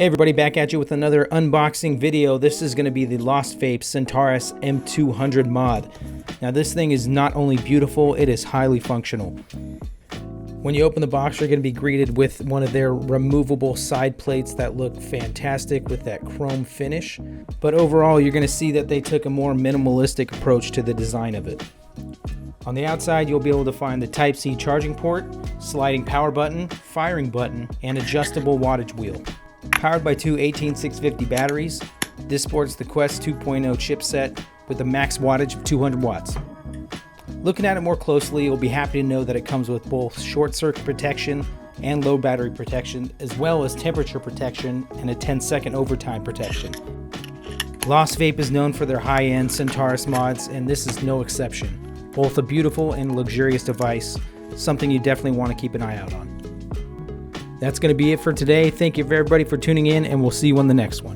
Hey everybody, back at you with another unboxing video. This is going to be the Lost Vape Centaurus M200 Mod. Now this thing is not only beautiful, it is highly functional. When you open the box, you're going to be greeted with one of their removable side plates that look fantastic with that chrome finish. But overall, you're going to see that they took a more minimalistic approach to the design of it. On the outside, you'll be able to find the Type-C charging port, sliding power button, firing button, and adjustable wattage wheel. Powered by two 18650 batteries, this sports the Quest 2.0 chipset with a max wattage of 200 watts. Looking at it more closely, you'll be happy to know that it comes with both short circuit protection and low battery protection, as well as temperature protection and a 10-second overtime protection. Lost Vape is known for their high-end Centaurus mods, and this is no exception. Both a beautiful and luxurious device, something you definitely want to keep an eye out on. That's going to be it for today. Thank you everybody for tuning in, and we'll see you on the next one.